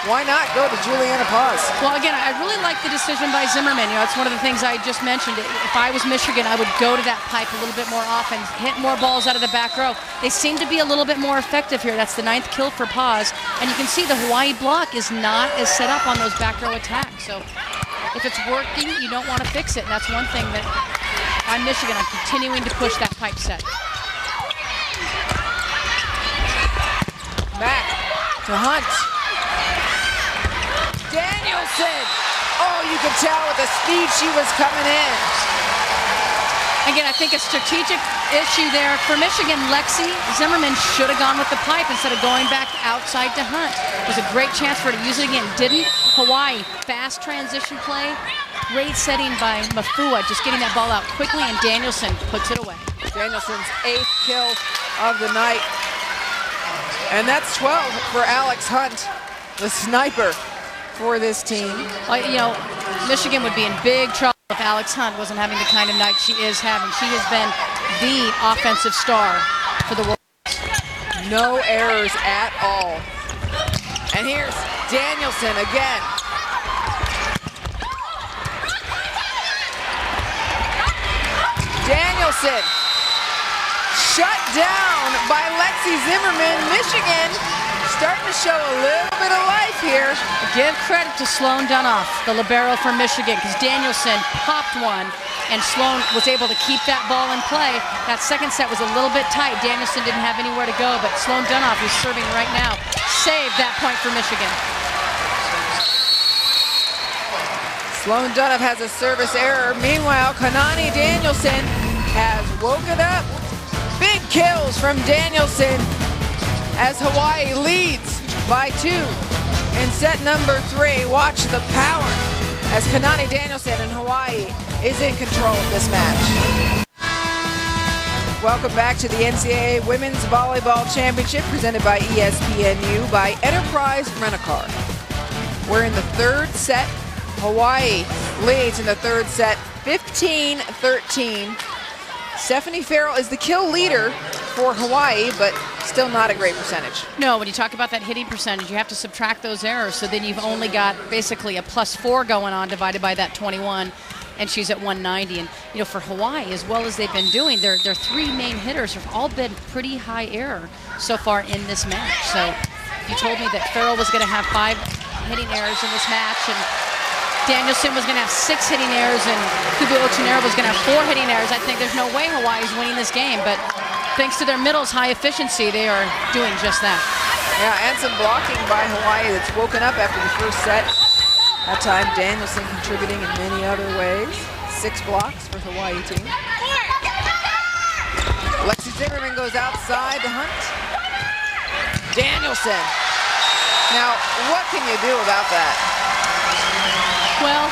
why not go to Juliana Paz? Well, again, I really like the decision by Zimmerman. You know, it's one of the things I just mentioned. If I was Michigan, I would go to that pipe a little bit more often, hit more balls out of the back row. They seem to be a little bit more effective here. That's the 9th kill for Paz. And you can see the Hawaii block is not as set up on those back row attacks. So if it's working, you don't want to fix it. And that's one thing that I'm Michigan. I'm continuing to push that pipe set. Back to Hunt. Danielson! Oh, you could tell with the speed she was coming in. Again, I think a strategic issue there for Michigan. Lexi Zimmerman should have gone with the pipe instead of going back outside to Hunt. It was a great chance for her to use it again. Didn't. Hawaii, fast transition play. Great setting by Mafua, just getting that ball out quickly, and Danielson puts it away. Danielson's 8th kill of the night. And that's 12 for Alex Hunt, the sniper for this team. You know, Michigan would be in big trouble if Alex Hunt wasn't having the kind of night she is having. She has been the offensive star for the world. No errors at all. And here's Danielson again. Danielson shut down by Lexi Zimmerman. Michigan starting to show a little bit of life here. Give credit to Sloan Dunoff, the libero for Michigan, because Danielson popped one and Sloan was able to keep that ball in play. That second set was a little bit tight. Danielson didn't have anywhere to go, but Sloan Dunoff, who's serving right now, saved that point for Michigan. Sloan Dunoff has a service error. Meanwhile, Kanani Danielson has woken up. Big kills from Danielson as Hawaii leads by 2 in set number 3. Watch the power as Kanani Danielson and Hawaii is in control of this match. Welcome back to the NCAA Women's Volleyball Championship presented by ESPNU by Enterprise Rent-A-Car. We're in the 3rd set. Hawaii leads in the 3rd set 15-13. Stephanie Farrell is the kill leader for Hawaii, but still not a great percentage. No, when you talk about that hitting percentage, you have to subtract those errors. So then you've only got basically a +4 going on divided by that 21, and she's at 190. And you know, for Hawaii, as well as they've been doing, their 3 main hitters have all been pretty high error so far in this match. So if you told me that Farrell was going to have 5 hitting errors in this match, and Danielson was going to have 6 hitting errors, and Kubu Ochinero was going to have 4 hitting errors, I think there's no way Hawaii's winning this game. But thanks to their middle's high efficiency, they are doing just that. Yeah, and some blocking by Hawaii that's woken up after the 1st set. That time, Danielson contributing in many other ways. 6 blocks for the Hawaii team. Lexi Zimmerman goes outside to Hunt. Danielson. Now, what can you do about that? Well,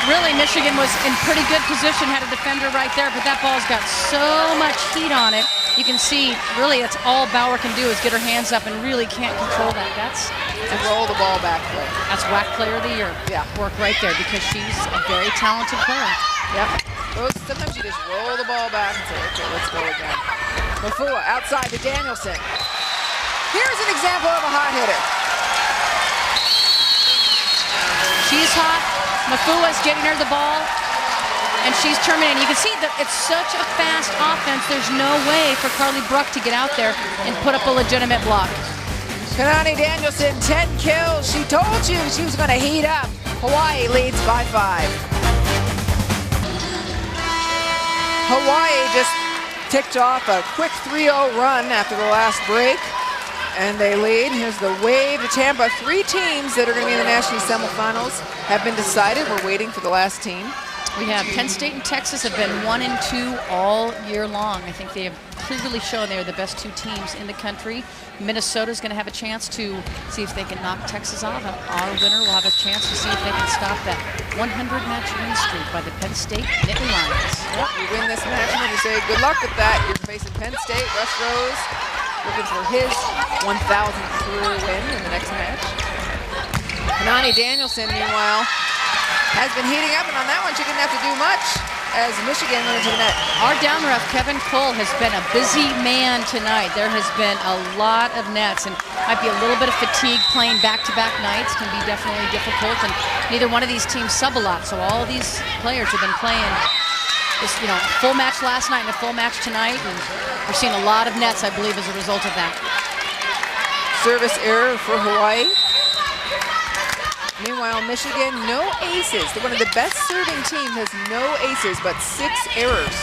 really, Michigan was in pretty good position, had a defender right there, but that ball's got so much heat on it. You can see, really, that's all Bauer can do is get her hands up and really can't control that. That's to roll the ball back play. That's WAC Player of the Year. Yeah. Work right there because she's a very talented player. Yep. Sometimes you just roll the ball back and say, okay, let's go again. Mafua outside to Danielson. Here's an example of a hot hitter. She's hot. Mafua's getting her the ball, and she's terminating. You can see that it's such a fast offense. There's no way for Carly Bruck to get out there and put up a legitimate block. Kanani Danielson, 10 kills. She told you she was going to heat up. Hawaii leads by 5. Hawaii just ticked off a quick 3-0 run after the last break, and they lead. Here's the wave to Tampa. 3 teams that are going to be in the national semifinals have been decided. We're waiting for the last team. We have Penn State and Texas have been 1 and 2 all year long. I think they have clearly shown they're the best 2 teams in the country. Minnesota's going to have a chance to see if they can knock Texas off. Our winner will have a chance to see if they can stop that 100-match win streak by the Penn State Nittany Lions. Well, you win this match and you say good luck with that. You're facing Penn State. Russ Rose looking for his 1,000th career win in the next match. Kanani Danielson, meanwhile, has been heating up, and on that one she didn't have to do much. as Michigan went into the net. Our down ref, Kevin Cole, has been a busy man tonight. There has been a lot of nets, and might be a little bit of fatigue playing back-to-back nights can be definitely difficult, and neither one of these teams sub a lot, so all of these players have been playing this, full match last night and a full match tonight, and we're seeing a lot of nets, I believe, as a result of that. Service error for Hawaii. Meanwhile, Michigan, no aces. They're one of the best serving teams, has no aces, but 6 errors.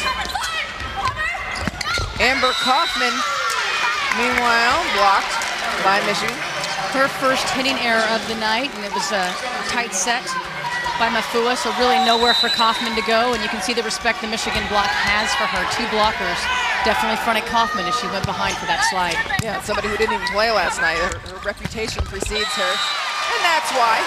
Amber Kaufman, meanwhile, blocked by Michigan. Her first hitting error of the night, and it was a tight set by Mafua, so really nowhere for Kaufman to go, and you can see the respect the Michigan block has for her. 2 blockers definitely fronted Kaufman as she went behind for that slide. Yeah, somebody who didn't even play last night. Her reputation precedes her. And that's why.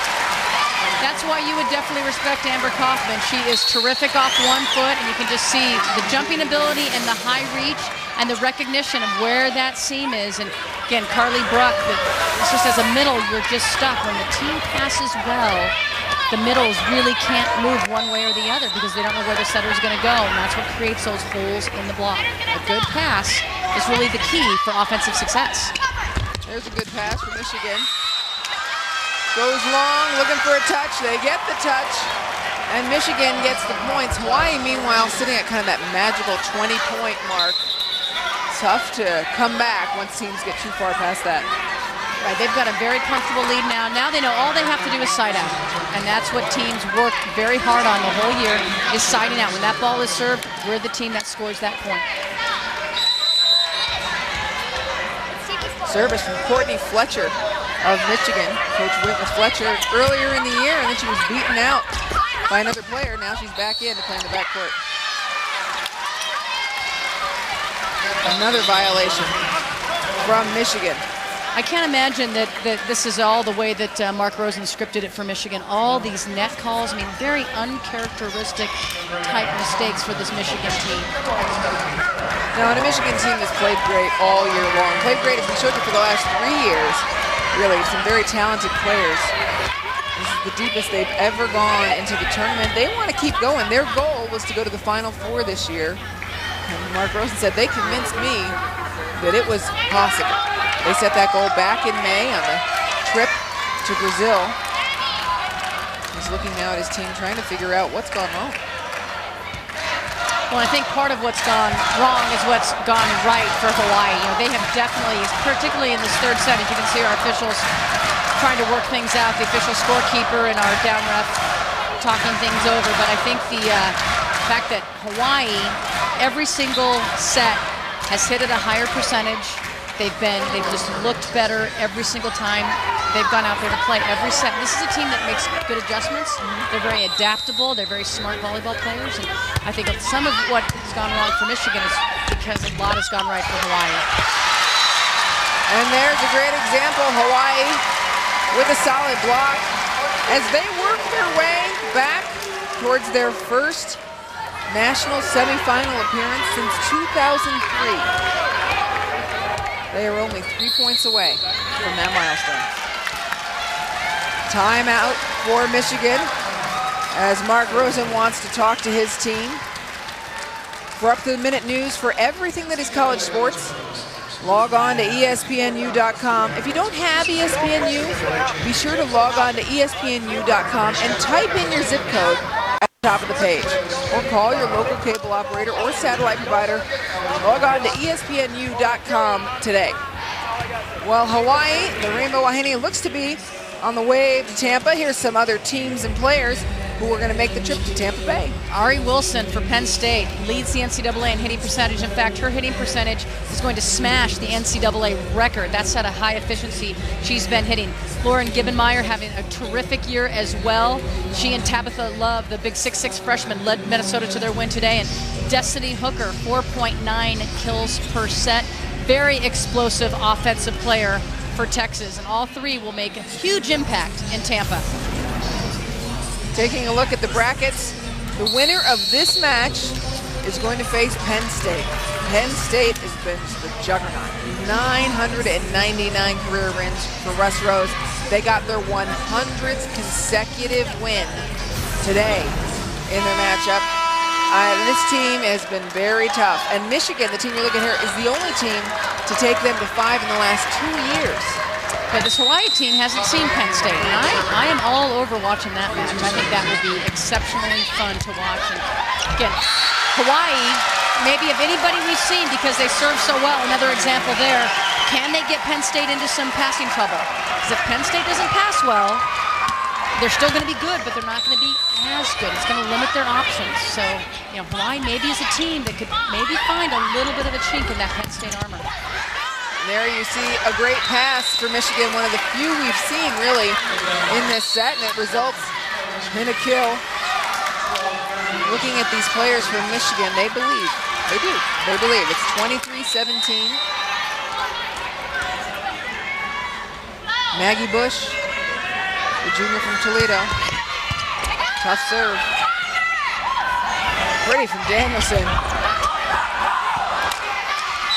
That's why you would definitely respect Amber Kaufman. She is terrific off 1 foot, and you can just see the jumping ability and the high reach and the recognition of where that seam is. And again, Carly Bruck, it's just as a middle, you're just stuck. When the team passes well, the middles really can't move one way or the other because they don't know where the setter is going to go, and that's what creates those holes in the block. A good pass is really the key for offensive success. There's a good pass for Michigan. Goes long, looking for a touch. They get the touch, and Michigan gets the points. Hawaii, meanwhile, sitting at kind of that magical 20-point mark. Tough to come back once teams get too far past that. Right, they've got a very comfortable lead now. Now they know all they have to do is side out, and that's what teams work very hard on the whole year, is siding out. When that ball is served, we're the team that scores that point. Service from Courtney Fletcher of Michigan. Coach witnessed Fletcher earlier in the year, and then she was beaten out by another player. Now she's back in to play in the backcourt. Another violation from Michigan. I can't imagine that this is all the way that Mark Rosen scripted it for Michigan. All these net calls, I mean, very uncharacteristic type mistakes for this Michigan team. Now, and a Michigan team that's played great all year long. Played great, as we showed you, for the last 3 years. Really, some very talented players. This is the deepest they've ever gone into the tournament. They want to keep going. Their goal was to go to the Final Four this year. And Mark Rosen said, they convinced me that it was possible. They set that goal back in May on the trip to Brazil. He's looking now at his team, trying to figure out what's gone wrong. Well, I think part of what's gone wrong is what's gone right for Hawaii. They have definitely, particularly in this third set, as you can see our officials trying to work things out, the official scorekeeper and our down ref talking things over. But I think the fact that Hawaii, every single set, has hit at a higher percentage. They've just looked better every single time they've gone out there to play every set. This is a team that makes good adjustments. They're very adaptable. They're very smart volleyball players. And I think some of what has gone wrong for Michigan is because a lot has gone right for Hawaii. And there's a great example, Hawaii with a solid block as they work their way back towards their first national semifinal appearance since 2003. They are only 3 points away from that milestone. Timeout for Michigan as Mark Rosen wants to talk to his team. For up-to-the-minute news for everything that is college sports, log on to ESPNU.com. If you don't have ESPNU, be sure to log on to ESPNU.com and type in your zip code at the top of the page. Or call your local cable operator or satellite provider. Log on to ESPNU.com today. Well, Hawaii, the Rainbow Wahine, looks to be on the way to Tampa. Here's some other teams and players who are going to make the trip to Tampa Bay. Ari Wilson for Penn State leads the NCAA in hitting percentage. In fact, her hitting percentage is going to smash the NCAA record. That's at a high efficiency she's been hitting. Lauren Gibbenmeyer having a terrific year as well. She and Tabitha Love, the big 6'6" freshman, led Minnesota to their win today. And Destiny Hooker, 4.9 kills per set. Very explosive offensive player for Texas. And all three will make a huge impact in Tampa. Taking a look at the brackets, the winner of this match is going to face Penn State. Penn State has been the juggernaut. 999 career wins for Russ Rose. They got their 100th consecutive win today in their matchup. This team has been very tough. And Michigan, the team you're looking at here, is the only team to take them to 5 in the last 2 years. But this Hawaii team hasn't seen Penn State, and I am all over watching that match. I think that will be exceptionally fun to watch. And again, Hawaii, maybe of anybody we've seen because they serve so well, another example there, can they get Penn State into some passing trouble? Because if Penn State doesn't pass well, they're still going to be good, but they're not going to be as good. It's going to limit their options. So, you know, Hawaii maybe is a team that could maybe find a little bit of a chink in that Penn State armor. There you see a great pass for Michigan, one of the few we've seen really in this set, and it results in a kill. Looking at these players from Michigan, they believe. They do. They believe. It's 23-17. Maggie Bush, the junior from Toledo. Tough serve. Pretty from Danielson.